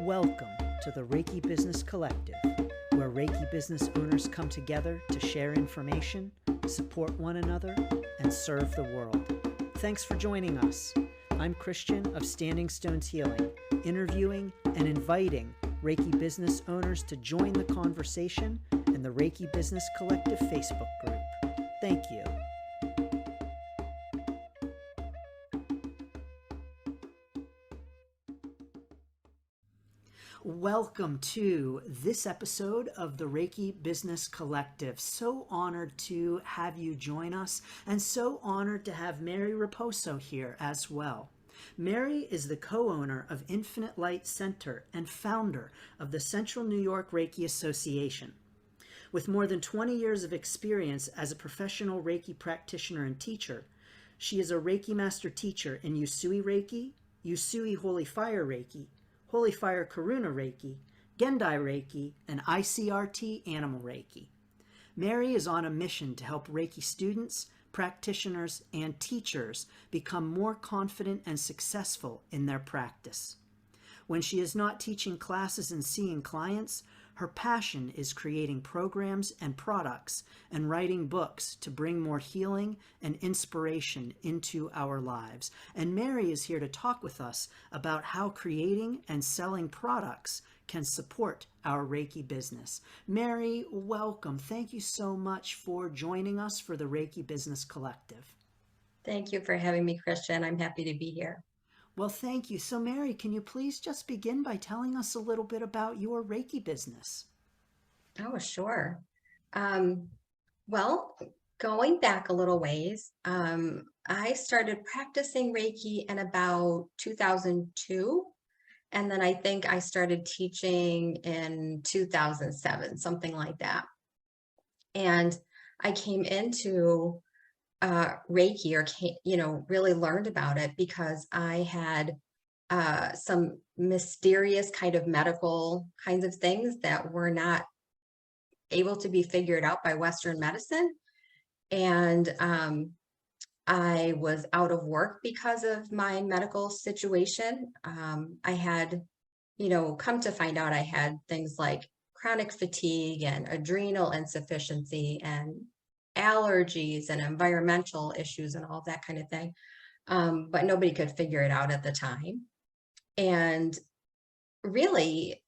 Welcome to the Reiki Business Collective, where Reiki business owners come together to share information, support one another, and serve the world. Thanks for joining us. I'm Christian of Standing Stones Healing, interviewing and inviting Reiki business owners to join the conversation in the Reiki Business Collective Facebook group. Thank you. Welcome to this episode of the Reiki Business Collective. So honored to have you join us, and so honored to have Mary Riposo here as well. Mary is the co-owner of Infinite Light Center and founder of the Central New York Reiki Association. With more than 20 years of experience as a professional Reiki practitioner and teacher, she is a Reiki Master Teacher in Usui Reiki, Usui Holy Fire Reiki, Holy Fire Karuna Reiki, Gendai Reiki, and ICRT Animal Reiki. Mary is on a mission to help Reiki students, practitioners, and teachers become more confident and successful in their practice. When she is not teaching classes and seeing clients, her passion is creating programs and products and writing books to bring more healing and inspiration into our lives. And Mary is here to talk with us about how creating and selling products can support our Reiki business. Mary, welcome. Thank you so much for joining us for the Reiki Business Collective. Thank you for having me, Christian. I'm happy to be here. Well, thank you. So, Mary, can you please just begin by telling us a little bit about your Reiki business? Oh, sure. Well, going back a little ways, I started practicing Reiki in about 2002. And then I think I started teaching in 2007, something like that. And I came into Reiki, or really learned about it because I had some mysterious kind of medical kinds of things that were not able to be figured out by Western medicine. And I was out of work because of my medical situation. I had, come to find out I had things like chronic fatigue and adrenal insufficiency and allergies and environmental issues and all that kind of thing. But nobody could figure it out at the time. And really,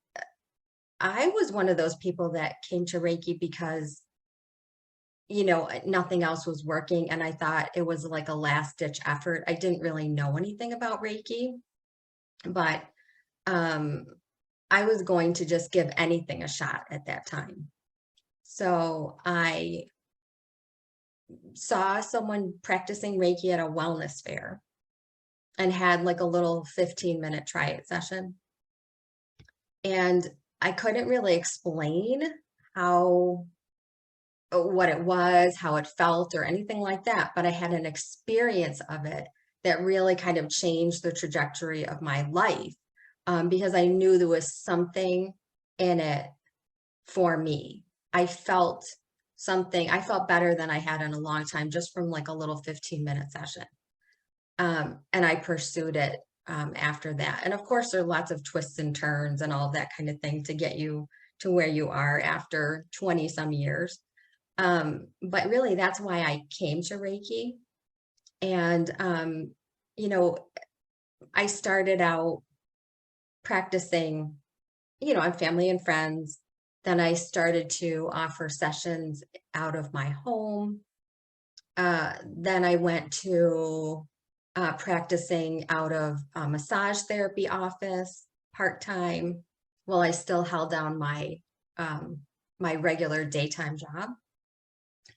I was one of those people that came to Reiki because, nothing else was working. And I thought it was like a last ditch effort. I didn't really know anything about Reiki, but I was going to just give anything a shot at that time. So I saw someone practicing Reiki at a wellness fair and had like a little 15-minute try it session. And I couldn't really explain what it was, how it felt, or anything like that. But I had an experience of it that really kind of changed the trajectory of my life because I knew there was something in it for me. I felt better than I had in a long time just from like a little 15-minute session. And I pursued it after that. And of course, there are lots of twists and turns and all that kind of thing to get you to where you are after 20 some years. But really, that's why I came to Reiki. And, I started out practicing, on family and friends. Then I started to offer sessions out of my home. Then I went to practicing out of a massage therapy office part-time while I still held down my regular daytime job.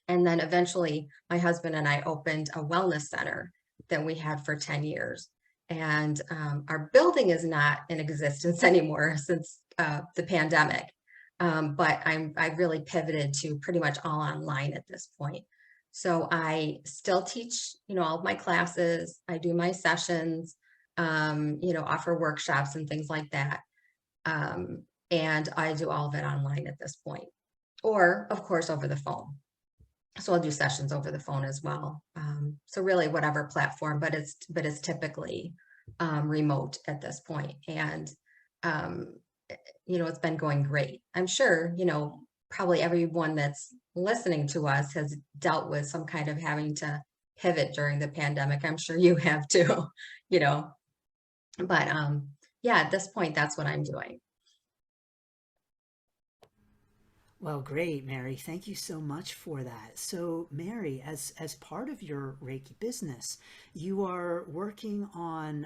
And then eventually my husband and I opened a wellness center that we had for 10 years. And our building is not in existence anymore since the pandemic. But I've really pivoted to pretty much all online at this point. So I still teach, all of my classes. I do my sessions, offer workshops and things like that. And I do all of it online at this point, or of course, over the phone. So I'll do sessions over the phone as well. So really whatever platform, but it's typically remote at this point. And it's been going great. I'm sure, probably everyone that's listening to us has dealt with some kind of having to pivot during the pandemic. I'm sure you have too, you know, but yeah, at this point, that's what I'm doing. Well, great, Mary. Thank you so much for that. So, Mary, as part of your Reiki business, you are working on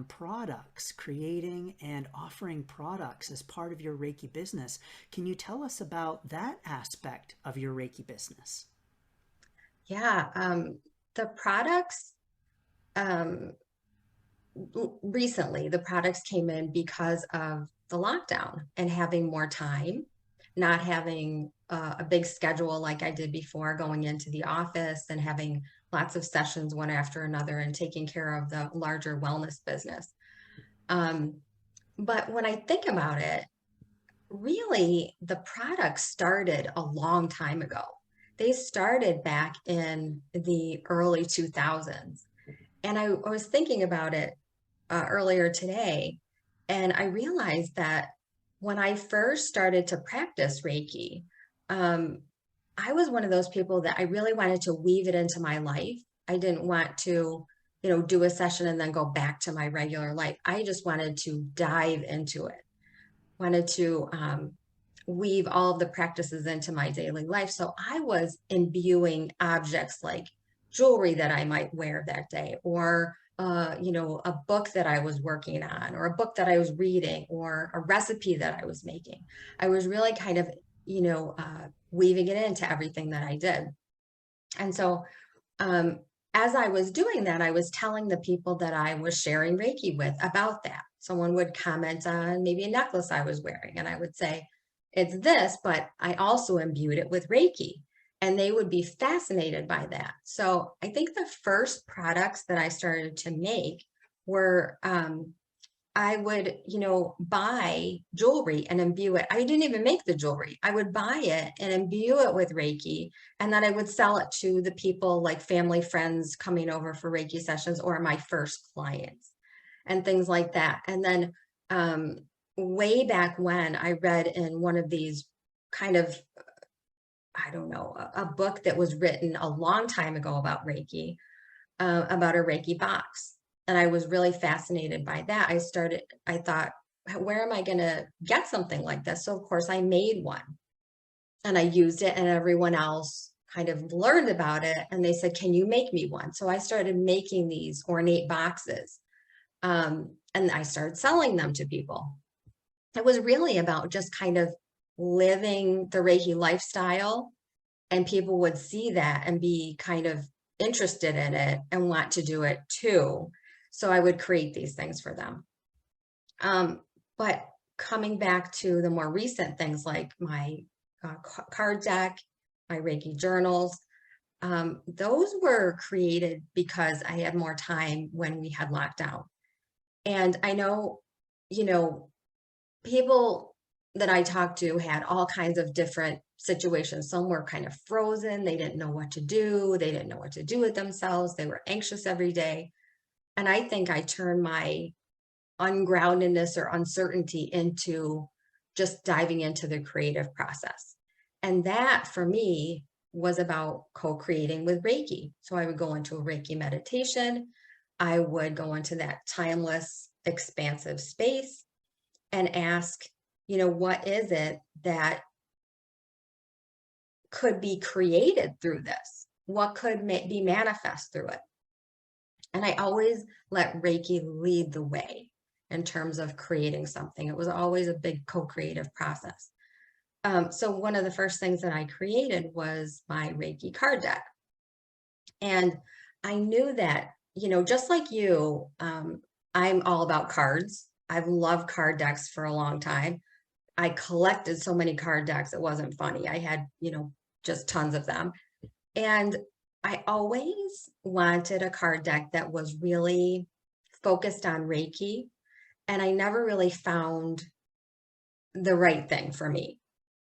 products, creating and offering products as part of your Reiki business. Can you tell us about that aspect of your Reiki business? Yeah, the products, um, recently, the products came in because of the lockdown and having more time, not having a big schedule like I did before, going into the office and having lots of sessions one after another and taking care of the larger wellness business. Um, but when I think about it, really the products started a long time ago. They started back in the early 2000s. And I was thinking about it earlier today, and I realized that when I first started to practice Reiki, um, I was one of those people that I really wanted to weave it into my life. I didn't want to, do a session and then go back to my regular life. I just wanted to dive into it, wanted to weave all of the practices into my daily life. So I was imbuing objects like jewelry that I might wear that day, or a book that I was working on, or a book that I was reading, or a recipe that I was making. I was really kind of, weaving it into everything that I did. And so um, as I was doing that, I was telling the people that I was sharing Reiki with about that. Someone would comment on maybe a necklace I was wearing, and I would say, it's this, but I also imbued it with Reiki. And they would be fascinated by that. So I think the first products that I started to make were I would, buy jewelry and imbue it. I didn't even make the jewelry. I would buy it and imbue it with Reiki, and then I would sell it to the people like family, friends coming over for Reiki sessions, or my first clients and things like that. And then um, way back when, I read in one of these kind of, I don't know, a book that was written a long time ago about Reiki, about a Reiki box. And I was really fascinated by that. I thought, where am I going to get something like this? So, of course, I made one and I used it, and everyone else kind of learned about it. And they said, can you make me one? So I started making these ornate boxes, and I started selling them to people. It was really about just kind of living the Reiki lifestyle, and people would see that and be kind of interested in it and want to do it too. So I would create these things for them. But coming back to the more recent things like my card deck, my Reiki journals, those were created because I had more time when we had lockdown. And I know, you know, people that I talked to had all kinds of different situations. Some were kind of frozen. They didn't know what to do. They didn't know what to do with themselves. They were anxious every day. And I think I turned my ungroundedness or uncertainty into just diving into the creative process. And that for me was about co-creating with Reiki. So I would go into a Reiki meditation. I would go into that timeless, expansive space and ask, what is it that could be created through this? What could be manifest through it? And I always let Reiki lead the way in terms of creating something. It was always a big co-creative process. So one of the first things that I created was my Reiki card deck. And I knew that, just like you, I'm all about cards. I've loved card decks for a long time. I collected so many card decks, it wasn't funny. I had, just tons of them. And I always wanted a card deck that was really focused on Reiki. And I never really found the right thing for me.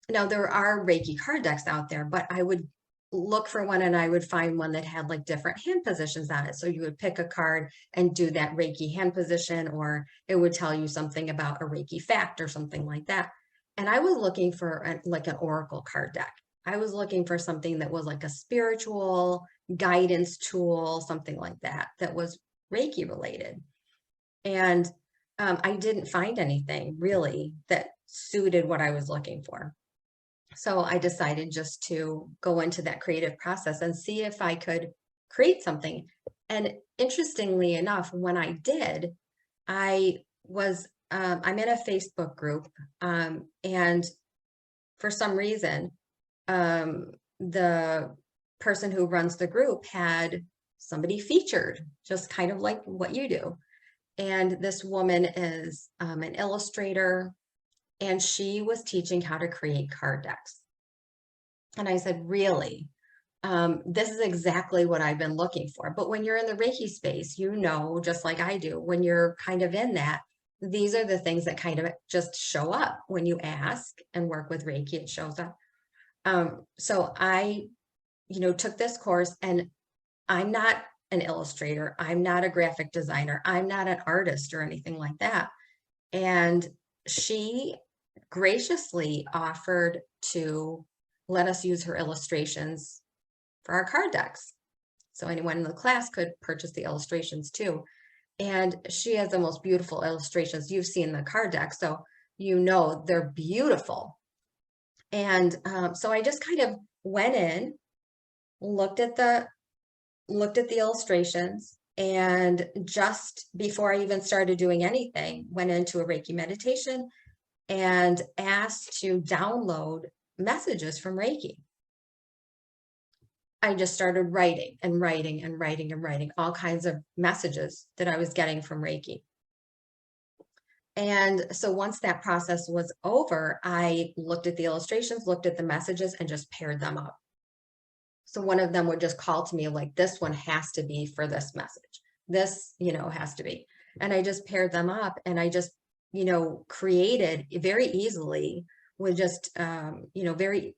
Now, there are Reiki card decks out there, but I would look for one and I would find one that had like different hand positions on it. So you would pick a card and do that Reiki hand position, or it would tell you something about a Reiki fact or something like that. And I was looking for like an oracle card deck. I was looking for something that was like a spiritual guidance tool, something like that, that was Reiki related. And I didn't find anything really that suited what I was looking for. So I decided just to go into that creative process and see if I could create something. And interestingly enough, when I did, I'm in a Facebook group, and for some reason, the person who runs the group had somebody featured, just kind of like what you do. And this woman is an illustrator, and she was teaching how to create card decks. And I said, really? This is exactly what I've been looking for. But when you're in the Reiki space, you know, just like I do, when you're kind of in that, these are the things that kind of just show up when you ask and work with Reiki, it shows up. So I, took this course, and I'm not an illustrator. I'm not a graphic designer. I'm not an artist or anything like that. And she graciously offered to let us use her illustrations for our card decks. So anyone in the class could purchase the illustrations too. And she has the most beautiful illustrations. You've seen the card deck, so you know they're beautiful. And so I just kind of went in, looked at the illustrations, and just before I even started doing anything, went into a Reiki meditation and asked to download messages from Reiki. I just started writing and writing and writing and writing all kinds of messages that I was getting from Reiki. And so once that process was over, I looked at the illustrations, looked at the messages, and just paired them up. So one of them would just call to me like, this one has to be for this message. This, has to be. And I just paired them up, and I just, created very easily with just, very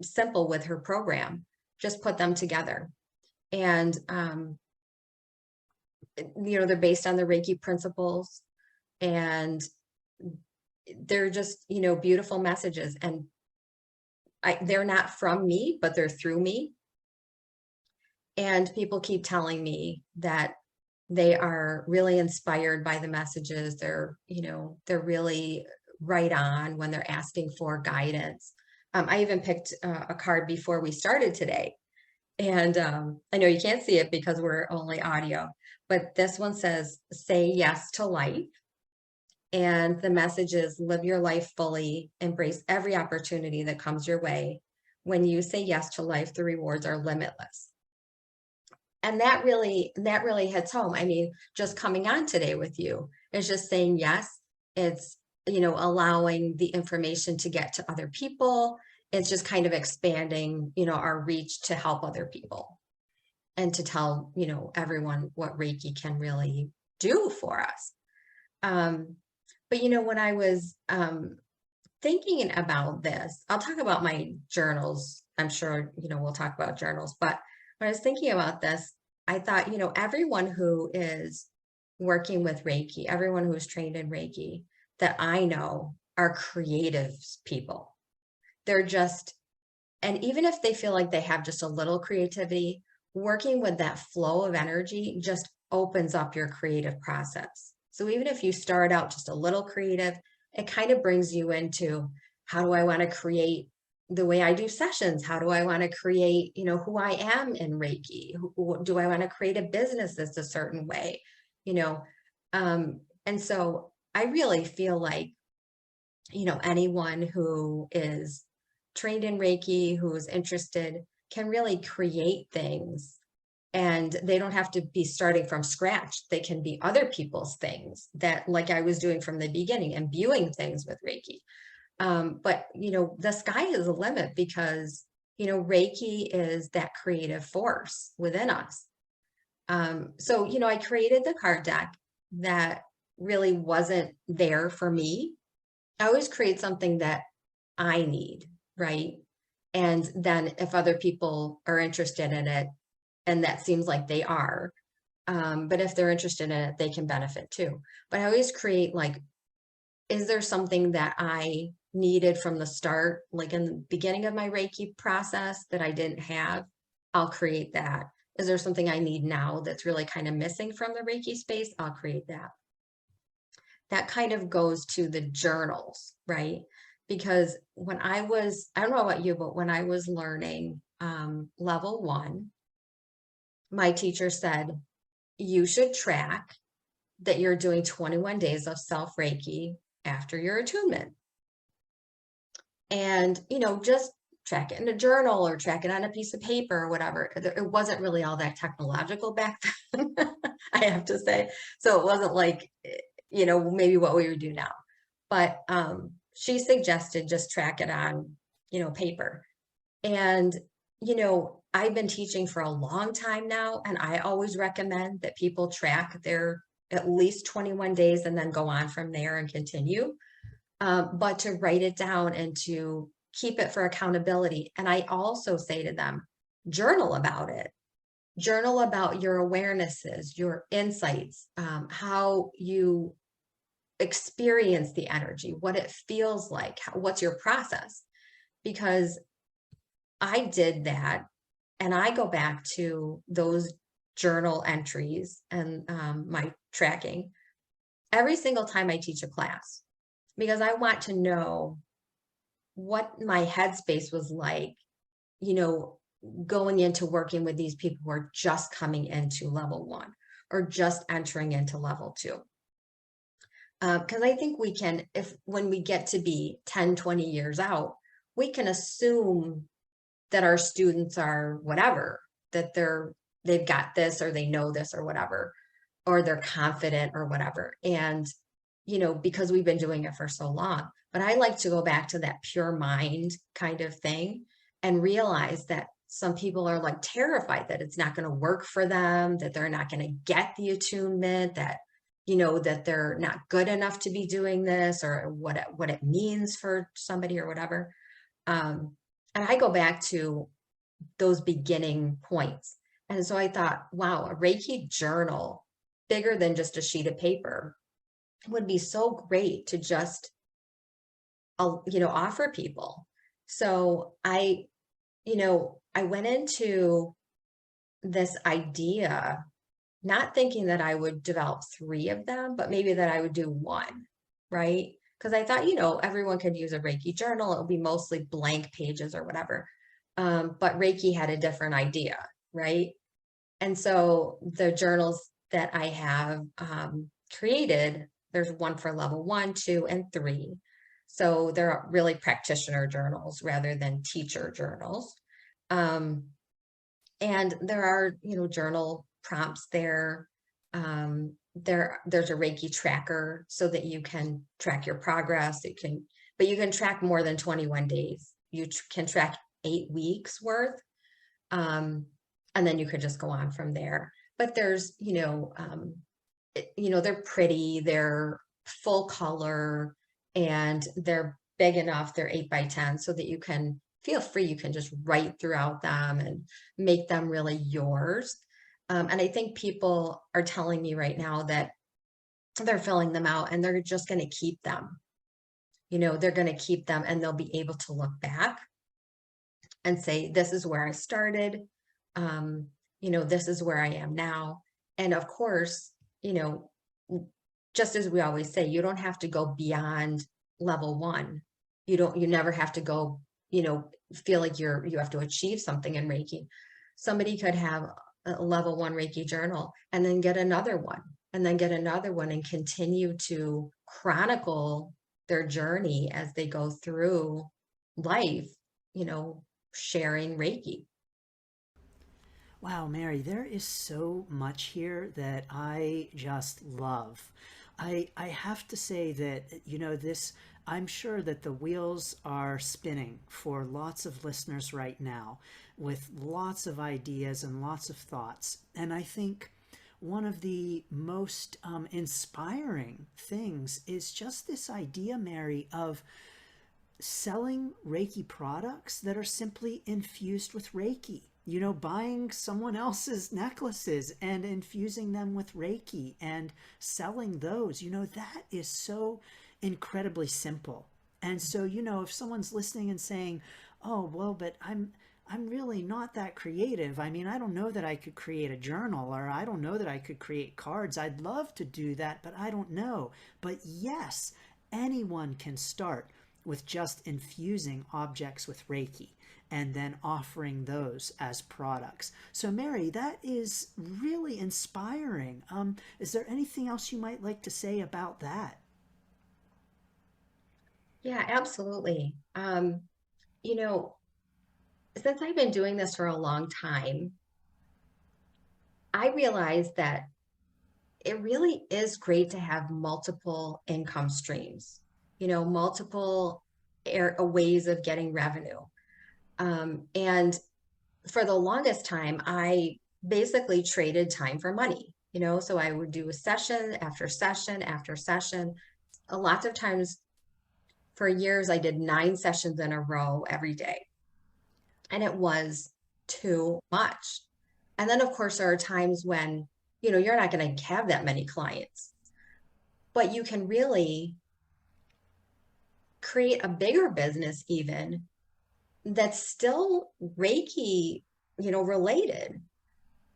simple with her program, just put them together. And, they're based on the Reiki principles, and they're just, beautiful messages. And they're not from me, but they're through me. And people keep telling me that they are really inspired by the messages. They're really right on when they're asking for guidance. I even picked a card before we started today. And I know you can't see it because we're only audio, but this one says, say yes to life. And the message is, live your life fully, embrace every opportunity that comes your way. When you say yes to life, the rewards are limitless. And that really hits home. I mean, just coming on today with you is just saying yes. It's, allowing the information to get to other people. It's just kind of expanding, our reach to help other people and to tell, everyone what Reiki can really do for us. But, when I was thinking about this, I'll talk about my journals. I'm sure, we'll talk about journals, but when I was thinking about this, I thought, everyone who is working with Reiki, everyone who is trained in Reiki that I know are creative people. They're just, and even if they feel like they have just a little creativity, working with that flow of energy just opens up your creative process. So even if you start out just a little creative, it kind of brings you into, how do I want to create the way I do sessions? How do I want to create, who I am in Reiki? Do I want to create a business that's a certain way? And so I really feel like, anyone who is trained in Reiki, who is interested, can really create things. And they don't have to be starting from scratch. They can be other people's things, that, like I was doing from the beginning, imbuing things with Reiki. But, the sky is the limit, because, Reiki is that creative force within us. So, I created the card deck that really wasn't there for me. I always create something that I need, right? And then if other people are interested in it, and that seems like they are, but if they're interested in it, they can benefit too. But I always create like, is there something that I needed from the start, like in the beginning of my Reiki process that I didn't have? I'll create that. Is there something I need now that's really kind of missing from the Reiki space? I'll create that. That kind of goes to the journals, right? Because when I don't know about you, but when I was learning level one, my teacher said, you should track that you're doing 21 days of self Reiki after your attunement. And, just track it in a journal or track it on a piece of paper or whatever. It wasn't really all that technological back then, I have to say. So it wasn't like, maybe what we would do now. But she suggested just track it on, paper. And, I've been teaching for a long time now, and I always recommend that people track their at least 21 days and then go on from there and continue. But to write it down and to keep it for accountability. And I also say to them, journal about it. Journal about your awarenesses, your insights, how you experience the energy, what it feels like, what's your process. Because I did that, and I go back to those journal entries and my tracking every single time I teach a class, because I want to know what my headspace was like, you know, going into working with these people who are just coming into level one or just entering into level two. Because I think we can, if when we get to be 10, 20 years out, we can assume that our students are whatever, that they've got this or they know this or whatever, or they're confident or whatever. And, because we've been doing it for so long. But I like to go back to that pure mind kind of thing and realize that some people are like terrified that it's not going to work for them, that they're not going to get the attunement, that that they're not good enough to be doing this, or what it means for somebody or whatever. And I go back to those beginning points. And so I thought, wow, a Reiki journal bigger than just a sheet of paper would be so great to just, offer people. So I went into this idea, not thinking that I would develop 3 of them, but maybe that I would do 1, right? Because I thought, everyone could use a Reiki journal. It would be mostly blank pages or whatever. But Reiki had a different idea, right? And so the journals that I have created, there's one for level 1, 2, and 3. So they're really practitioner journals rather than teacher journals. Um, and there are, journal prompts there. There's a Reiki tracker so that you can track your progress. But you can track more than 21 days. You can track 8 weeks worth. And then you could just go on from there. But there's, they're pretty, they're full color, and they're big enough. They're 8x10 so that you can feel free. You can just write throughout them and make them really yours. And I think people are telling me right now that they're filling them out and they're just going to keep them. They're going to keep them, and they'll be able to look back and say, this is where I started. This is where I am now. And of course, just as we always say, you don't have to go beyond level 1. You never have to go, feel like you have to achieve something in Reiki. Somebody could have a level 1 Reiki journal and then get another one and then get another one and continue to chronicle their journey as they go through life, sharing Reiki. Wow, Mary, there is so much here that I just love. I have to say that, I'm sure that the wheels are spinning for lots of listeners right now with lots of ideas and lots of thoughts. And I think one of the most inspiring things is just this idea, Mary, of selling Reiki products that are simply infused with Reiki. You know, buying someone else's necklaces and infusing them with Reiki and selling those, you know, that is so incredibly simple. And so, you know, if someone's listening and saying, "Oh, well, but I'm really not that creative. I mean, I don't know that I could create a journal, or I don't know that I could create cards. I'd love to do that, but I don't know." But yes, anyone can start with just infusing objects with Reiki and then offering those as products. So, Mary, that is really inspiring. Is there anything else you might like to say about that? Yeah, absolutely. You know, since I've been doing this for a long time, I realized that it really is great to have multiple income streams, multiple ways of getting revenue. And for the longest time, I basically traded time for money, so I would do a session after session after session. A lot of times for years, I did 9 sessions in a row every day, and it was too much. And then, of course, there are times when, you're not going to have that many clients, but you can really create a bigger business even that's still Reiki, related,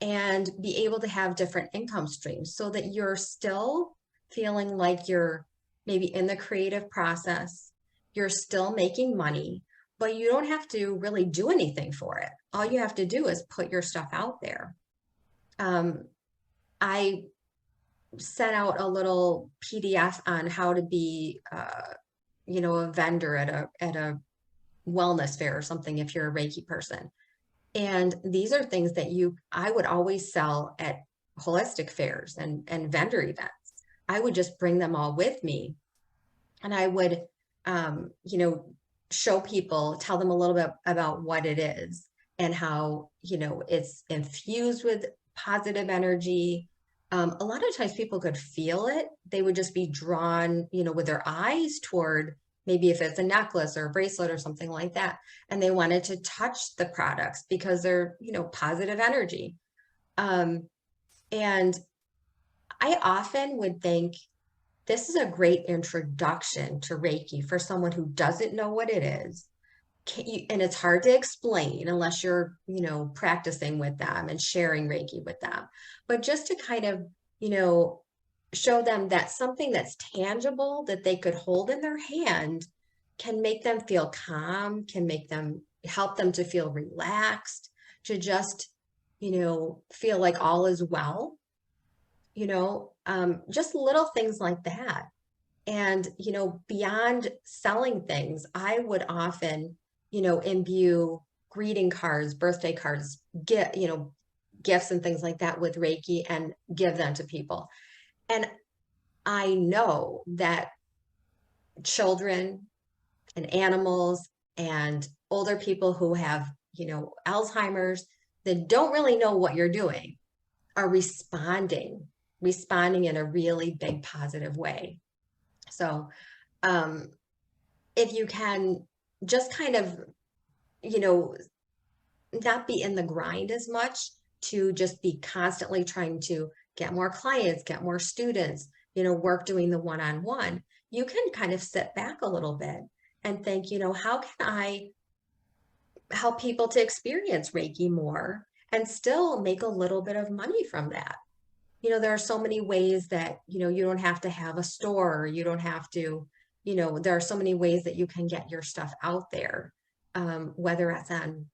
and be able to have different income streams so that you're still feeling like you're maybe in the creative process, you're still making money, but you don't have to really do anything for it. All you have to do is put your stuff out there. I sent out a little PDF on how to be, a vendor at a wellness fair or something if you're a Reiki person. And these are things that I would always sell at holistic fairs and vendor events. I would just bring them all with me, and I would, show people, tell them a little bit about what it is and how, it's infused with positive energy. A lot of times people could feel it. They would just be drawn, with their eyes toward maybe if it's a necklace or a bracelet or something like that. And they wanted to touch the products because they're, positive energy. And I often would think this is a great introduction to Reiki for someone who doesn't know what it is. And it's hard to explain unless you're, practicing with them and sharing Reiki with them. But just to kind of, show them that something that's tangible that they could hold in their hand can make them feel calm, can make them help them to feel relaxed, to just, feel like all is well, just little things like that. And, beyond selling things, I would often, imbue greeting cards, birthday cards, gifts and things like that with Reiki and give them to people. And I know that children and animals and older people who have, Alzheimer's, that don't really know what you're doing, are responding in a really big positive way. So if you can just kind of, you know, not be in the grind as much, to just be constantly trying to get more clients, get more students, work doing the one-on-one, you can kind of sit back a little bit and think, how can I help people to experience Reiki more and still make a little bit of money from that? There are so many ways that, you don't have to have a store. You don't have to, there are so many ways that you can get your stuff out there, whether it's on,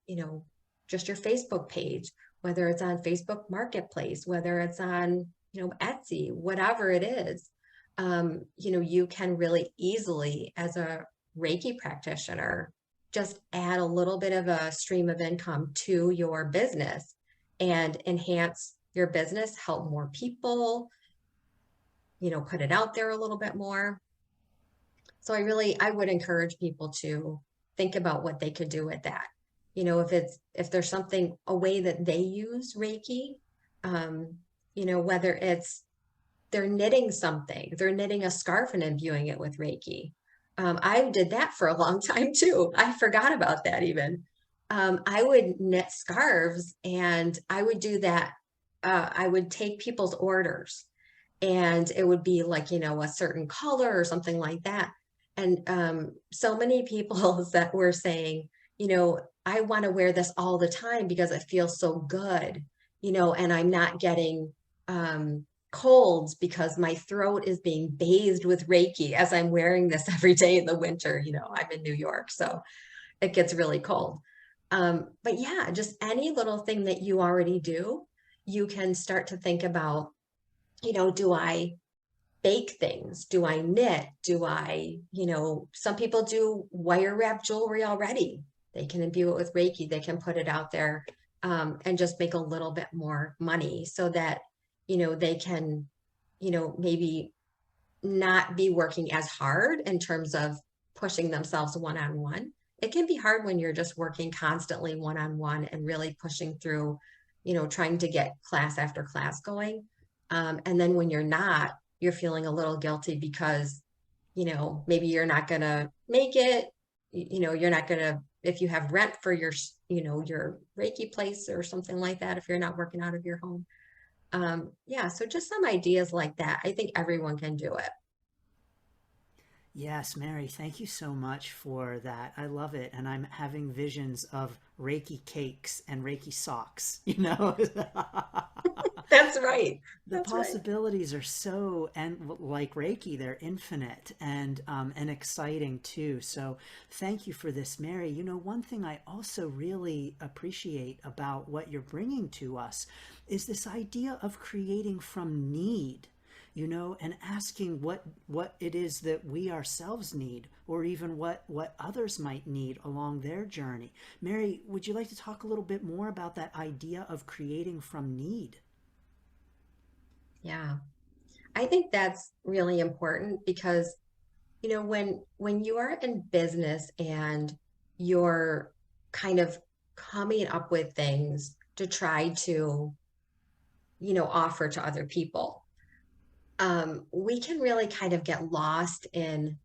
just your Facebook page, whether it's on Facebook Marketplace, whether it's on, Etsy, whatever it is. You can really easily, as a Reiki practitioner, just add a little bit of a stream of income to your business and enhance your business, help more people, put it out there a little bit more. So I would encourage people to think about what they could do with that. If there's something, a way that they use Reiki, whether it's they're knitting something, they're knitting a scarf and imbuing it with Reiki. I did that for a long time too. I forgot about that even. I would knit scarves and I would do that. I would take people's orders and it would be like, a certain color or something like that. And so many people that were saying, I want to wear this all the time because it feels so good, and I'm not getting colds because my throat is being bathed with Reiki as I'm wearing this every day in the winter. I'm in New York, so it gets really cold. But yeah, just any little thing that you already do, you can start to think about, do I bake things? Do I knit? Some people do wire wrap jewelry already. They can imbue it with Reiki. They can put it out there and just make a little bit more money so that, they can, maybe not be working as hard in terms of pushing themselves one-on-one. It can be hard when you're just working constantly one-on-one and really pushing through, trying to get class after class going. And then when you're not, you're feeling a little guilty because, maybe you're not going to make it, you're not going to, if you have rent for your, your Reiki place or something like that, if you're not working out of your home. Yeah, so just some ideas like that. I think everyone can do it. Yes, Mary, thank you so much for that. I love it. And I'm having visions of Reiki cakes and Reiki socks, you know? That's right. The That's right. possibilities are so, and like Reiki, they're infinite and exciting too. So thank you for this, Mary. One thing I also really appreciate about what you're bringing to us is this idea of creating from need, and asking what it is that we ourselves need, or even what others might need along their journey. Mary, would you like to talk a little bit more about that idea of creating from need? Yeah. I think that's really important because, when you are in business and you're kind of coming up with things to try to, offer to other people, we can really kind of get lost in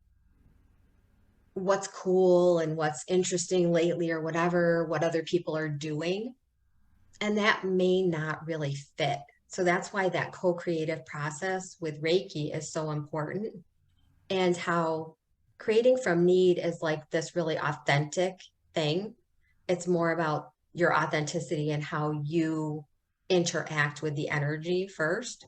what's cool and what's interesting lately or whatever, what other people are doing. And that may not really fit. So that's why that co-creative process with Reiki is so important, and how creating from need is like this really authentic thing. It's more about your authenticity and how you interact with the energy first.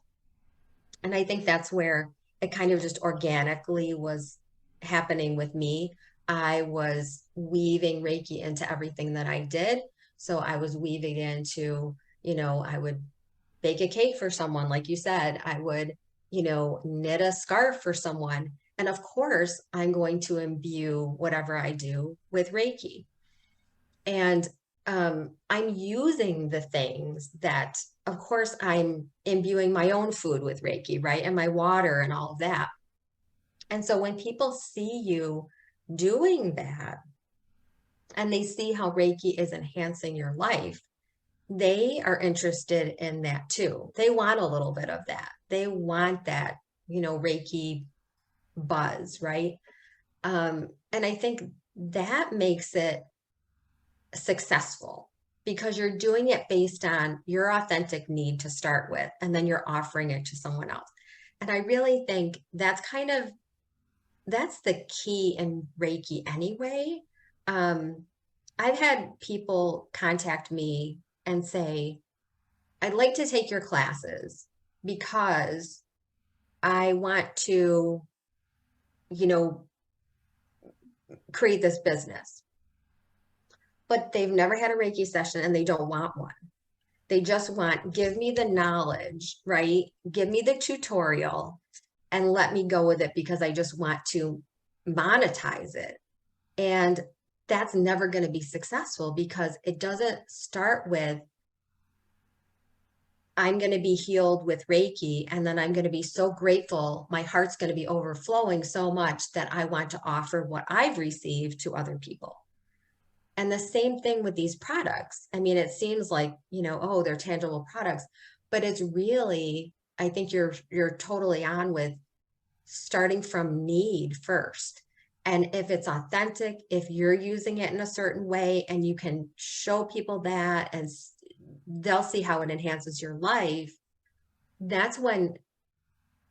And I think that's where it kind of just organically was happening with me. I was weaving Reiki into everything that I did. So I was weaving into, I would bake a cake for someone, like you said. I would, knit a scarf for someone. And of course, I'm going to imbue whatever I do with Reiki. And I'm using the things that, of course, I'm imbuing my own food with Reiki, right? And my water and all of that. And so when people see you doing that and they see how Reiki is enhancing your life, they are interested in that too. They want a little bit of that. They want that, Reiki buzz, right? And I think that makes it successful because you're doing it based on your authentic need to start with, and then you're offering it to someone else. And I really think that's the key in Reiki anyway. Um, I've had people contact me and say, I'd like to take your classes because I want to, you know, create this business. But they've never had a Reiki session and they don't want one. They just want, give me the knowledge, right? Give me the tutorial and let me go with it because I just want to monetize it. And that's never going to be successful because it doesn't start with, I'm going to be healed with Reiki, and then I'm going to be so grateful. My heart's going to be overflowing so much that I want to offer what I've received to other people. And the same thing with these products. I mean, it seems like, oh, they're tangible products, but it's really, I think you're totally on with starting from need first. And if it's authentic, if you're using it in a certain way and you can show people that, and they'll see how it enhances your life, that's when,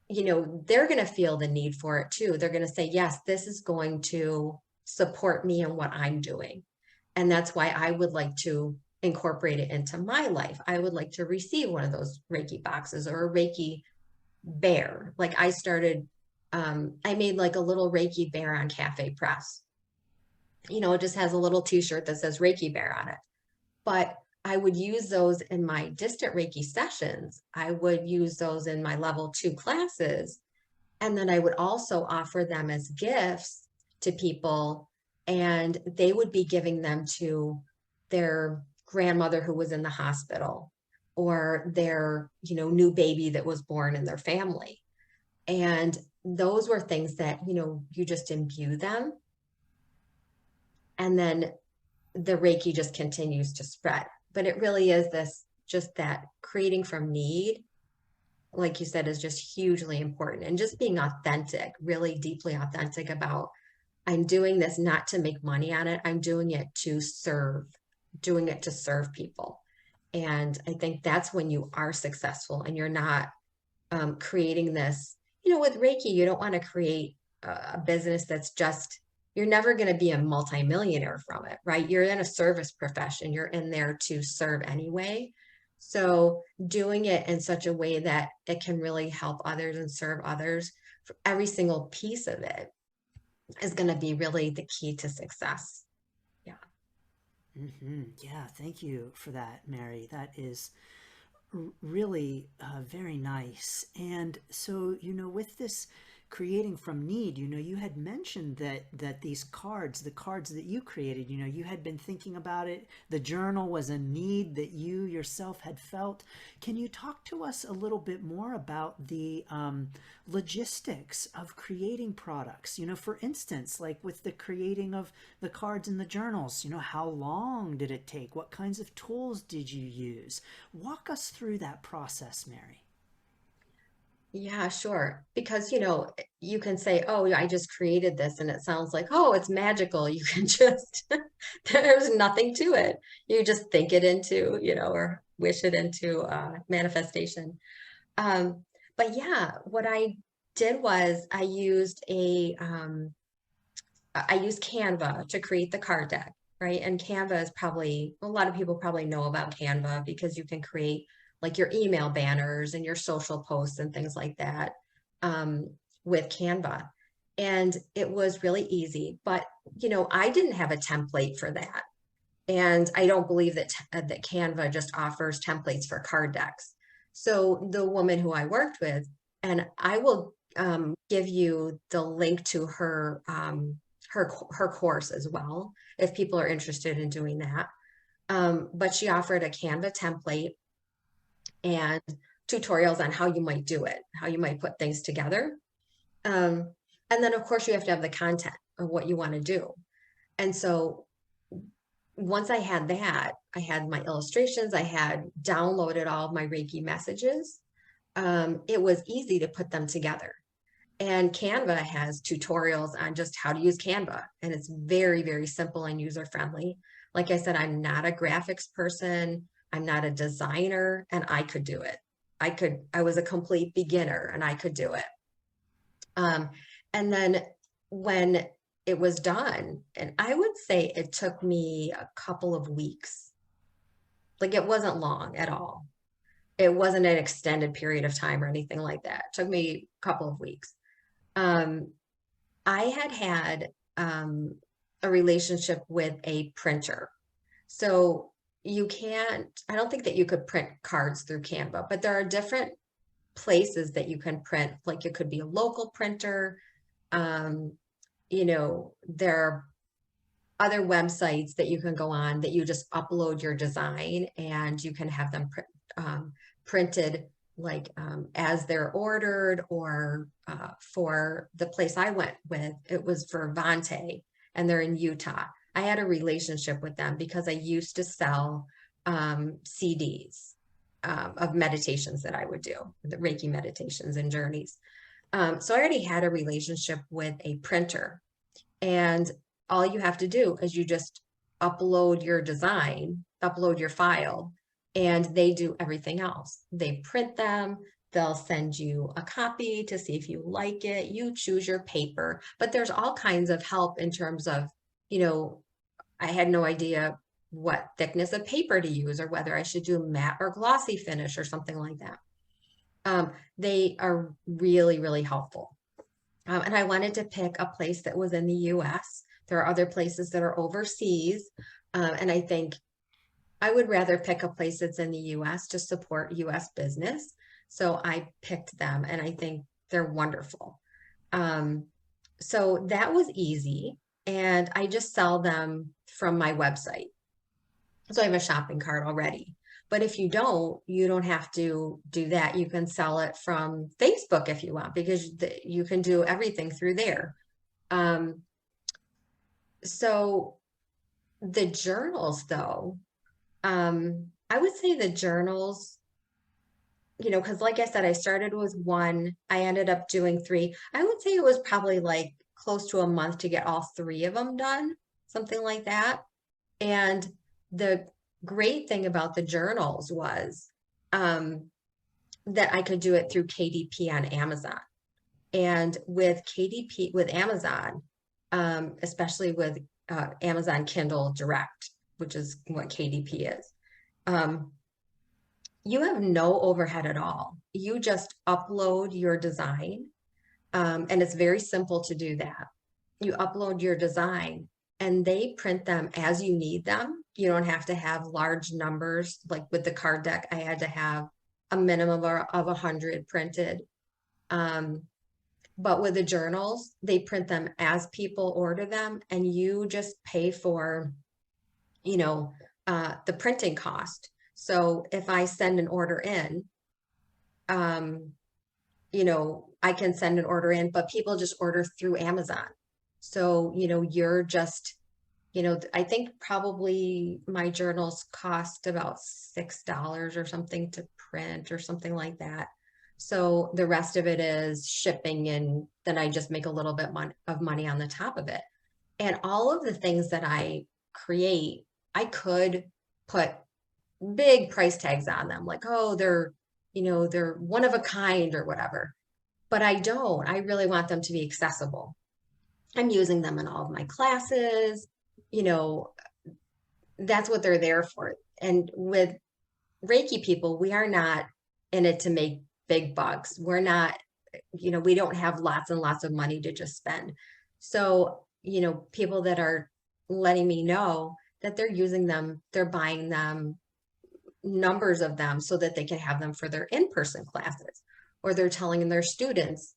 they're going to feel the need for it too. They're going to say, yes, this is going to support me in what I'm doing. And that's why I would like to incorporate it into my life. I would like to receive one of those Reiki boxes or a Reiki bear. Like I made like a little Reiki bear on Cafe Press. It just has a little t-shirt that says Reiki bear on it. But I would use those in my distant Reiki sessions. I would use those in my level 2 classes. And then I would also offer them as gifts to people, and they would be giving them to their grandmother who was in the hospital, or their, new baby that was born in their family. And those were things that, you just imbue them. And then the Reiki just continues to spread. But it really is just that creating from need, like you said, is just hugely important. And just being authentic, really deeply authentic about, I'm doing this not to make money on it. I'm doing it to serve people. And I think that's when you are successful, and you're not creating this, with Reiki, you don't want to create a business that's just, you're never going to be a multimillionaire from it, right? You're in a service profession. You're in there to serve anyway. So doing it in such a way that it can really help others and serve others, for every single piece of it, is going to be really the key to success. Yeah. Yeah, thank you for that, Mary. That is really very nice. And so, with this creating from need, you had mentioned that these cards, the cards that you created, you had been thinking about it. The journal was a need that you yourself had felt. Can you talk to us a little bit more about the logistics of creating products? For instance, like with the creating of the cards and the journals, how long did it take? What kinds of tools did you use? Walk us through that process, Mary. Yeah, sure. Because, you can say, oh, I just created this, and it sounds like, oh, it's magical. You can just, there's nothing to it. You just think it into, or wish it into manifestation. Um, but yeah, what I did was I used Canva to create the card deck, right? And Canva is probably, a lot of people probably know about Canva, because you can create like your email banners and your social posts and things like that um, with Canva. And it was really easy, but I didn't have a template for that. And I don't believe that Canva just offers templates for card decks. So the woman who I worked with, and I will give you the link to her course as well, if people are interested in doing that. But she offered a Canva template and tutorials on how you might do it, how you might put things together. Um, and then, of course, you have to have the content of what you want to do. And so once I had that, I had my illustrations, I had downloaded all of my Reiki messages. It was easy to put them together. And Canva has tutorials on just how to use Canva. And it's very, very simple and user-friendly. Like I said, I'm not a graphics person. I'm not a designer, and I could do it. I was a complete beginner, and I could do it. And then when it was done, and I would say it took me a couple of weeks. Like, it wasn't long at all. It wasn't an extended period of time or anything like that. It took me a couple of weeks. Um, I had a relationship with a printer. So I don't think that you could print cards through Canva, but there are different places that you can print. Like, it could be a local printer. There are other websites that you can go on that you just upload your design, and you can have them printed like as they're ordered, or for the place I went with, it was for Vante, and they're in Utah. I had a relationship with them because I used to sell CDs of meditations that I would do, the Reiki meditations and journeys. So I already had a relationship with a printer. And all you have to do is you just upload your design, upload your file, and they do everything else. They print them, they'll send you a copy to see if you like it. You choose your paper, but there's all kinds of help in terms of, I had no idea what thickness of paper to use or whether I should do matte or glossy finish or something like that. They are really, really helpful. And I wanted to pick a place that was in the US. There are other places that are overseas. And I think I would rather pick a place that's in the US to support US business. So I picked them, and I think they're wonderful. So that was easy. And I just sell them from my website. So I have a shopping cart already. But if you don't have to do that. You can sell it from Facebook if you want, because you can do everything through there. Um, so the journals, though, I would say the journals, because like I said, I started with one, I ended up doing three. I would say it was probably like close to a month to get all three of them done, something like that. And the great thing about the journals was that I could do it through KDP on Amazon. And with KDP, with Amazon, especially with Amazon Kindle Direct, which is what KDP is, you have no overhead at all. You just upload your design, and it's very simple to do that. You upload your design and they print them as you need them. You don't have to have large numbers. Like with the card deck, I had to have a minimum of 100 printed. But with the journals, they print them as people order them, and you just pay for, the printing cost. So if I send an order in, I can send an order in, but people just order through Amazon. So, you're just, I think probably my journals cost about $6 or something to print or something like that. So the rest of it is shipping, and then I just make a little bit of money on the top of it. And all of the things that I create, I could put big price tags on them, like, oh, they're one of a kind or whatever. But I don't. I really want them to be accessible. I'm using them in all of my classes. That's what they're there for. And with Reiki people, we are not in it to make big bucks. We're not, we don't have lots and lots of money to just spend. So, people that are letting me know that they're using them, they're buying them, numbers of them, so that they can have them for their in-person classes, or they're telling their students,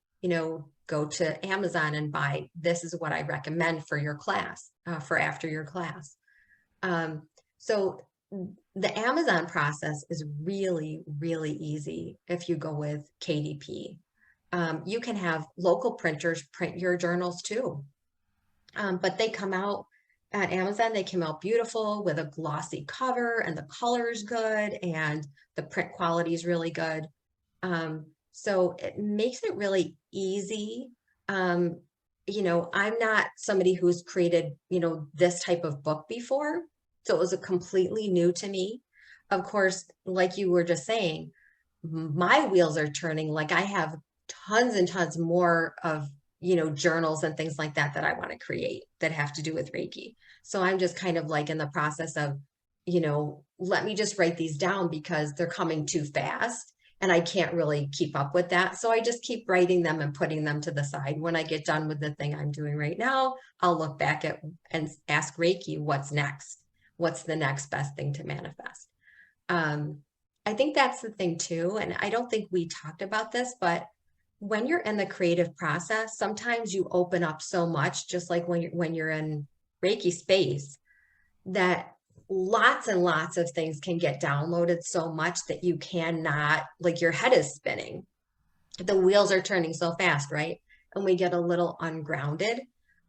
go to Amazon and buy, this is what I recommend for your class, for after your class. So the Amazon process is really, really easy if you go with KDP. You can have local printers print your journals too. But they come out at Amazon, they came out beautiful with a glossy cover, and the color is good, and the print quality is really good. So it makes it really easy. I'm not somebody who's created, this type of book before. So it was a completely new to me. Of course, like you were just saying, my wheels are turning. Like I have tons and tons more of, journals and things like that I want to create that have to do with Reiki. So I'm just kind of like in the process of, let me just write these down, because they're coming too fast and I can't really keep up with that. So I just keep writing them and putting them to the side. When I get done with the thing I'm doing right now, I'll look back at and ask Reiki, what's next? What's the next best thing to manifest? I think that's the thing too. And I don't think we talked about this, but when you're in the creative process, sometimes you open up so much, just like when you're in Reiki space, that lots and lots of things can get downloaded so much that you cannot, like your head is spinning. The wheels are turning so fast, right? And we get a little ungrounded.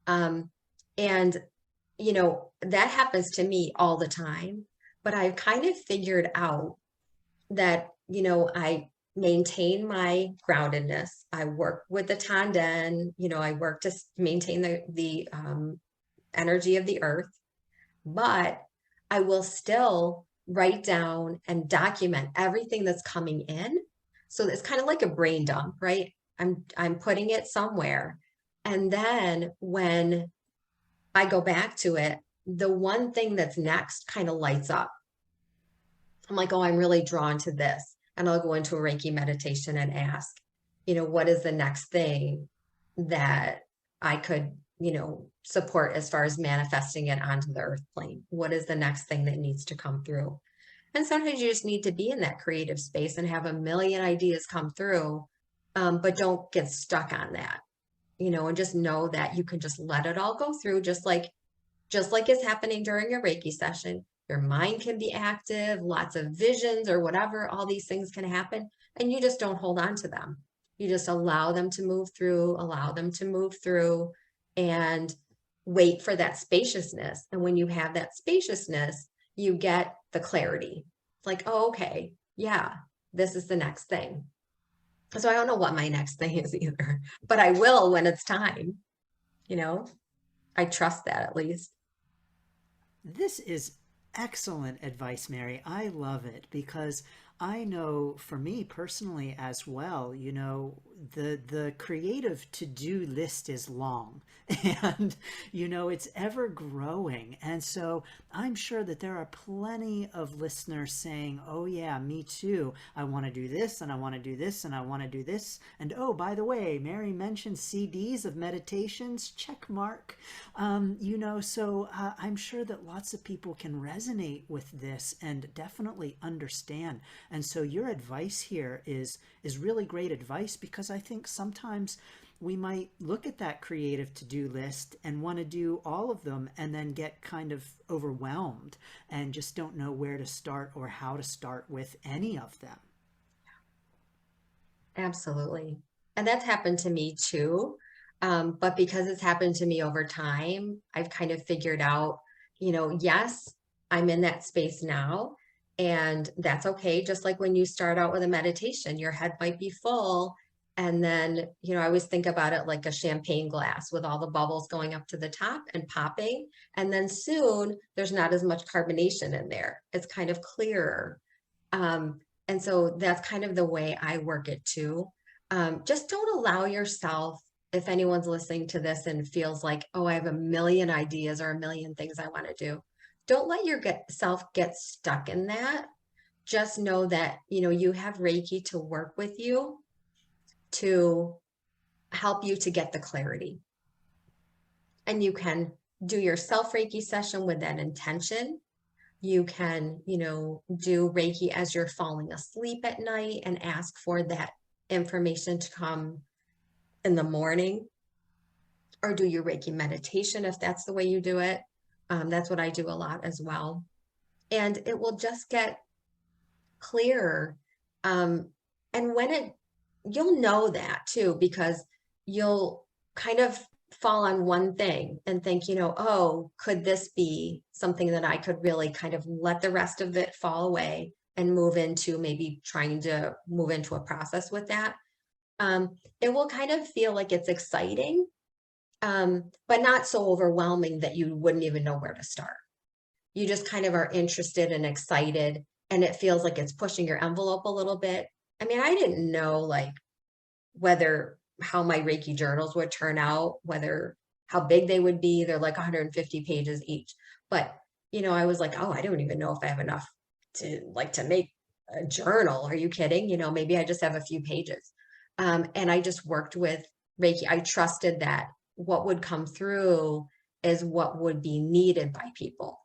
And, that happens to me all the time. But I've kind of figured out that, I maintain my groundedness. I work with the tanden, I work to maintain the energy of the earth, but I will still write down and document everything that's coming in. So it's kind of like a brain dump, right? I'm putting it somewhere. And then when I go back to it, the one thing that's next kind of lights up. I'm like, oh, I'm really drawn to this. And I'll go into a Reiki meditation and ask, what is the next thing that I could, support as far as manifesting it onto the earth plane? What is the next thing that needs to come through? And sometimes you just need to be in that creative space and have a million ideas come through, but don't get stuck on that, and just know that you can just let it all go through, just like is happening during a Reiki session. Your mind can be active, lots of visions or whatever, all these things can happen, and you just don't hold on to them. You just allow them to move through, and wait for that spaciousness. And when you have that spaciousness, you get the clarity. It's like, oh, okay, yeah, this is the next thing. So I don't know what my next thing is either, but I will when it's time, I trust that at least. This is excellent advice, Mary. I love it because I know for me personally as well, the creative to-do list is long and it's ever growing. And so I'm sure that there are plenty of listeners saying, "Oh yeah, me too. I want to do this and I want to do this and I want to do this. And oh, by the way, Mary mentioned CDs of meditations, check mark." So I'm sure that lots of people can resonate with this and definitely understand. And so your advice here is really great advice, because I think sometimes we might look at that creative to-do list and want to do all of them and then get kind of overwhelmed and just don't know where to start or how to start with any of them. Absolutely. And that's happened to me too. But because it's happened to me over time, I've kind of figured out, yes, I'm in that space now, and that's okay. Just like when you start out with a meditation, your head might be full. And then, I always think about it like a champagne glass with all the bubbles going up to the top and popping. And then soon there's not as much carbonation in there. It's kind of clearer. And so that's kind of the way I work it too. Just don't allow yourself, if anyone's listening to this and feels like, oh, I have a million ideas or a million things I want to do, don't let yourself get stuck in that. Just know that, you have Reiki to work with you to help you to get the clarity. And you can do your self Reiki session with that intention. You can, do Reiki as you're falling asleep at night and ask for that information to come in the morning, or do your Reiki meditation if that's the way you do it. That's what I do a lot as well. And it will just get clearer. And you'll know that too, because you'll kind of fall on one thing and think, oh, could this be something that I could really kind of let the rest of it fall away and move into maybe trying to move into a process with that. It will kind of feel like it's exciting, but not so overwhelming that you wouldn't even know where to start. You just kind of are interested and excited, and it feels like it's pushing your envelope a little bit. I mean, I didn't know like how my Reiki journals would turn out, how big they would be. They're like 150 pages each. But, I was like, oh, I don't even know if I have enough to make a journal. Are you kidding? Maybe I just have a few pages. And I just worked with Reiki. I trusted that what would come through is what would be needed by people,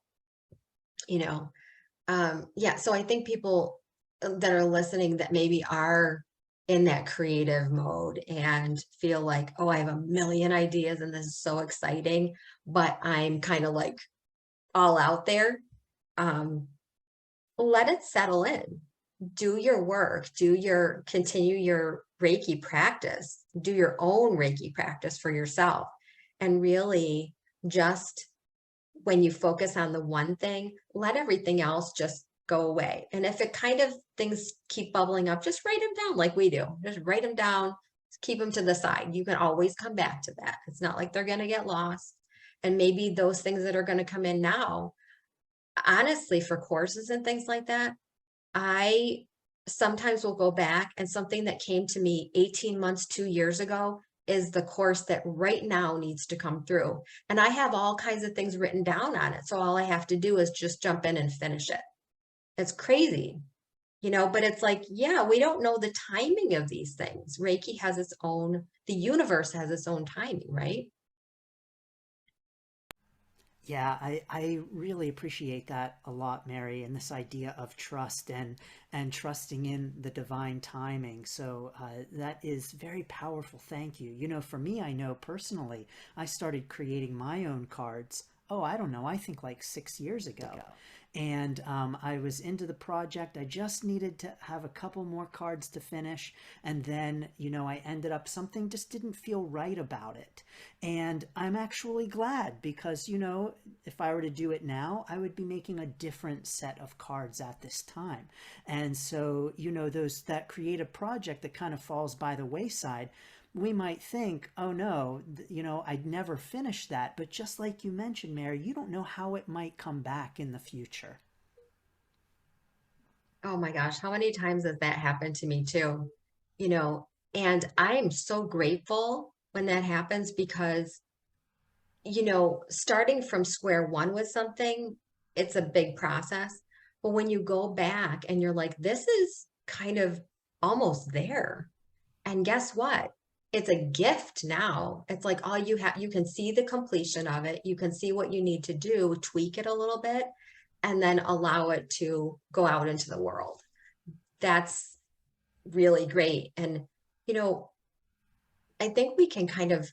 yeah. So I think people that are listening that maybe are in that creative mode and feel like, oh, I have a million ideas and this is so exciting, but I'm kind of like all out there. Let it settle in. Do your work, continue your Reiki practice, do your own Reiki practice for yourself. And really just when you focus on the one thing, let everything else just go away. And if it kind of things keep bubbling up, just write them down like we do. Just write them down, keep them to the side. You can always come back to that. It's not like they're going to get lost. And maybe those things that are going to come in now, honestly, for courses and things like that, I sometimes will go back, and something that came to me 18 months, 2 years ago is the course that right now needs to come through. And I have all kinds of things written down on it. So all I have to do is just jump in and finish it. It's crazy, but it's like, yeah, we don't know the timing of these things. Reiki has its own, the universe has its own timing, right? Yeah, I really appreciate that a lot, Mary, and this idea of trust and trusting in the divine timing. So that is very powerful. Thank you. For me, I know personally, I started creating my own cards. Oh, I don't know. I think like 6 years ago. And I was into the project. I just needed to have a couple more cards to finish. And then, I ended up, something just didn't feel right about it. And I'm actually glad because, if I were to do it now, I would be making a different set of cards at this time. And so, that creative project that kind of falls by the wayside, we might think, oh no, I'd never finish that. But just like you mentioned, Mary, you don't know how it might come back in the future. Oh my gosh, how many times has that happened to me too? You know, and I am so grateful when that happens because, starting from square one with something, it's a big process. But when you go back and you're like, this is kind of almost there. And guess what? It's a gift now. It's like all you have, you can see the completion of it. You can see what you need to do, tweak it a little bit, and then allow it to go out into the world. That's really great. And, you know, I think we can kind of,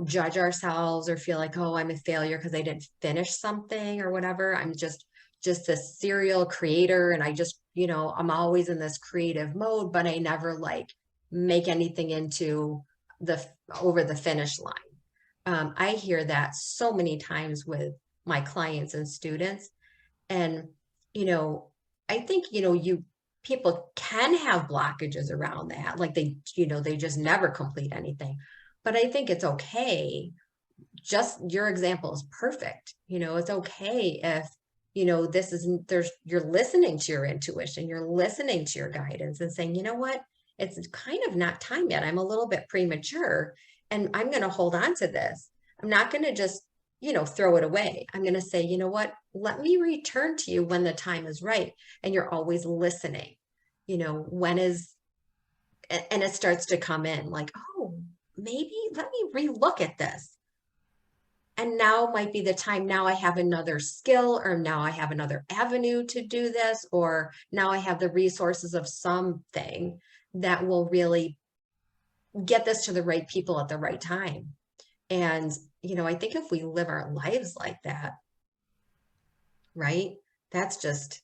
judge ourselves or feel like, oh, I'm a failure because I didn't finish something or whatever. I'm just a serial creator and I just, I'm always in this creative mode, but I never like make anything into the over the finish line. I hear that so many times with my clients and students. And, you know, I think, you people can have blockages around that. Like they just never complete anything. But I think it's okay. Just your example is perfect. It's okay if, this is you're listening to your intuition, you're listening to your guidance and saying, you know what, it's kind of not time yet. I'm a little bit premature and I'm going to hold on to this. I'm not going to just throw it away. I'm going to say, you know what, let me return to you when the time is right. And you're always listening, when is, and it starts to come in like, oh, maybe let me relook at this. And now might be the time. Now I have another skill, or now I have another avenue to do this, or now I have the resources of something that will really get this to the right people at the right time. And, I think if we live our lives like that, right, that's just,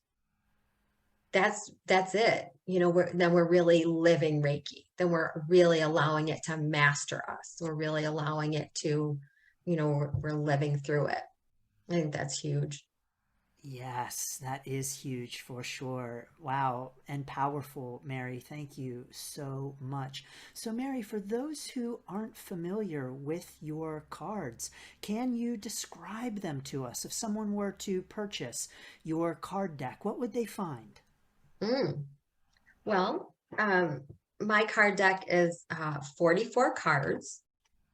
that's it. Then we're really living Reiki. Then we're really allowing it to master us. We're really allowing it to, we're living through it. I think that's huge. Yes, that is huge for sure. Wow, and powerful, Mary. Thank you so much. So, Mary, for those who aren't familiar with your cards, can you describe them to us? If someone were to purchase your card deck, what would they find? Mm. Well, my card deck is 44 cards,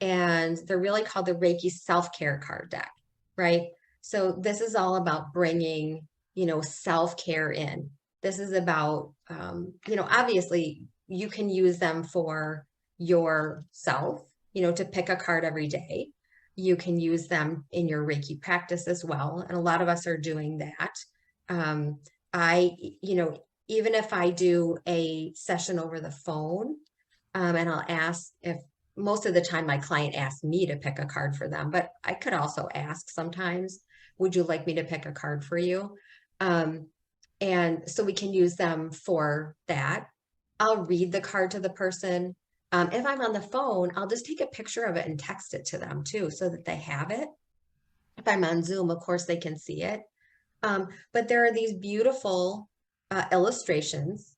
and they're really called the Reiki self-care card deck, right? So this is all about bringing, self-care in. This is about, obviously you can use them for yourself, to pick a card every day. You can use them in your Reiki practice as well. And a lot of us are doing that. Um, I, even if I do a session over the phone, and I'll ask if most of the time my client asks me to pick a card for them, but I could also ask sometimes, would you like me to pick a card for you? And so we can use them for that. I'll read the card to the person. If I'm on the phone, I'll just take a picture of it and text it to them too, so that they have it. If I'm on Zoom, of course, they can see it. But there are these beautiful illustrations.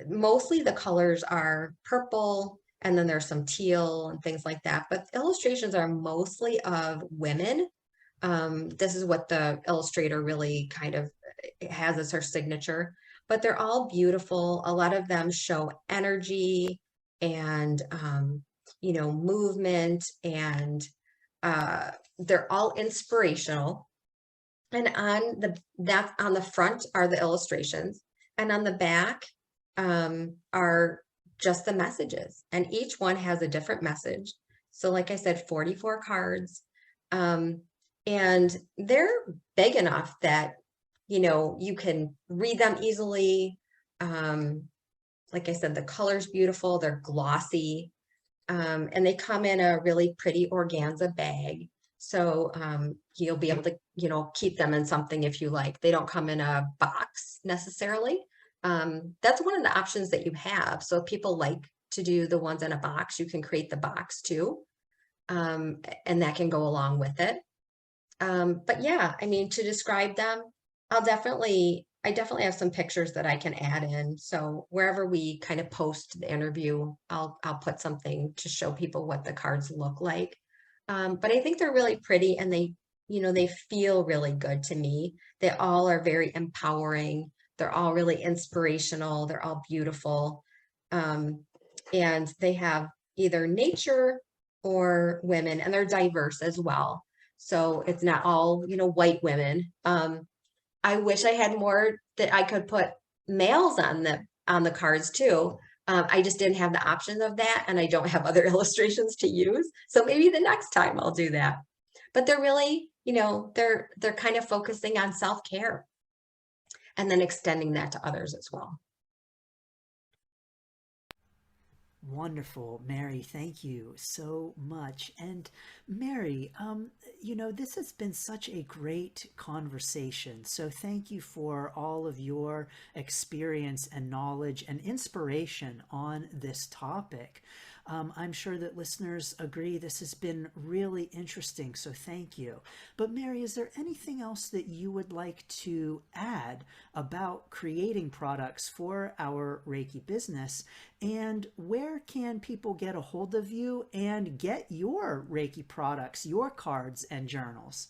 Mostly the colors are purple, and then there's some teal and things like that. But illustrations are mostly of women. This is what the illustrator really kind of has as her signature. But they're all beautiful. A lot of them show energy and movement, and they're all inspirational. And on the front are the illustrations, and on the back are just the messages, and each one has a different message. So like I said, 44 cards, um, and they're big enough that you can read them easily. Um, like I said, the color's beautiful, they're glossy, and they come in a really pretty organza bag. So you'll be able to, keep them in something if you like. They don't come in a box necessarily. That's one of the options that you have. So if people like to do the ones in a box, you can create the box too. And that can go along with it. But yeah, I mean, to describe them, I definitely have some pictures that I can add in. So wherever we kind of post the interview, I'll put something to show people what the cards look like. But I think they're really pretty, and they feel really good to me. They all are very empowering. They're all really inspirational. They're all beautiful. Um, and they have either nature or women, and they're diverse as well. So it's not all, white women. I wish I had more that I could put males on the cards too. I just didn't have the option of that, and I don't have other illustrations to use. So maybe the next time I'll do that. But they're really, they're kind of focusing on self-care and then extending that to others as well. Wonderful, Mary. Thank you so much. And Mary, this has been such a great conversation. So thank you for all of your experience and knowledge and inspiration on this topic. I'm sure that listeners agree this has been really interesting, so thank you. But Mary, is there anything else that you would like to add about creating products for our Reiki business? And where can people get a hold of you and get your Reiki products, your cards and journals?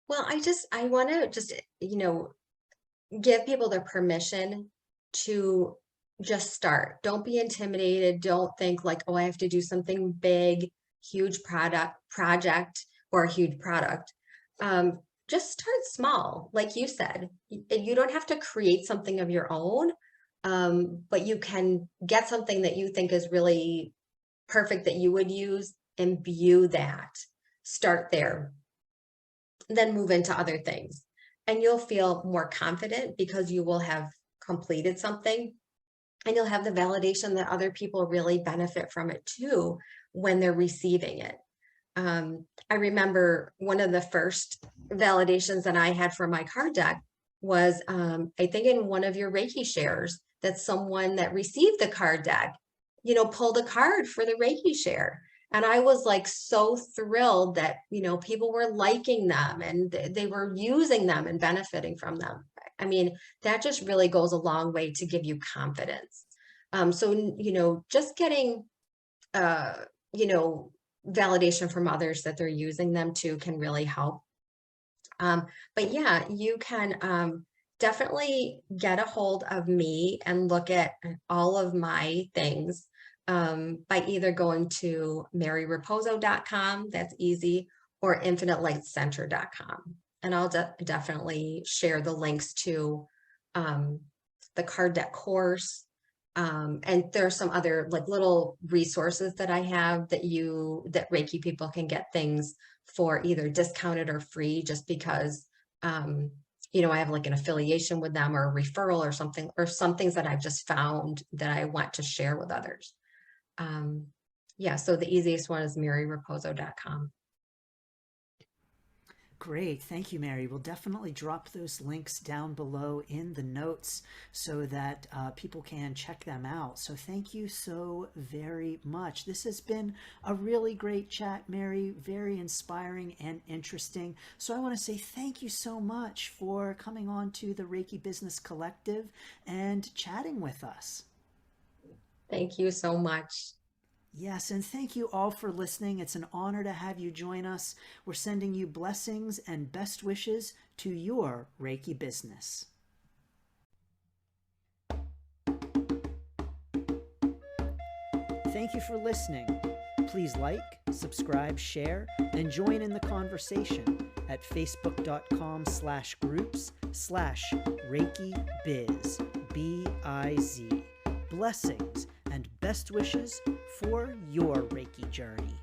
Well, I want to just, give people the permission to just start. Don't be intimidated. Don't think like, oh, I have to do something big, huge project or a huge product. Just start small, like you said. You don't have to create something of your own, but you can get something that you think is really perfect that you would use, imbue that. Start there, then move into other things. And you'll feel more confident because you will have completed something, and you'll have the validation that other people really benefit from it too when they're receiving it. I remember one of the first validations that I had for my card deck was, I think in one of your Reiki shares, that someone that received the card deck, pulled a card for the Reiki share. And I was like so thrilled that, people were liking them, and they were using them and benefiting from them. I mean, that just really goes a long way to give you confidence. So, just getting, uh, you know, validation from others that they're using them too can really help. But yeah, you can definitely get a hold of me and look at all of my things by either going to maryriposo.com, that's easy, or infinitelightcenter.com. And I'll definitely share the links to um, the card deck course. And there are some other like little resources that I have that Reiki people can get things for either discounted or free, just because I have like an affiliation with them or a referral or something, or some things that I've just found that I want to share with others. Yeah, so the easiest one is maryriposo.com. Great. Thank you, Mary. We'll definitely drop those links down below in the notes so that people can check them out. So thank you so very much. This has been a really great chat, Mary, very inspiring and interesting. So I want to say thank you so much for coming on to the Reiki Business Collective and chatting with us. Thank you so much. Yes, and thank you all for listening. It's an honor to have you join us. We're sending you blessings and best wishes to your Reiki business. Thank you for listening. Please like, subscribe, share, and join in the conversation at facebook.com/groups/Reiki Biz, B-I-Z. Blessings and best wishes for your Reiki journey.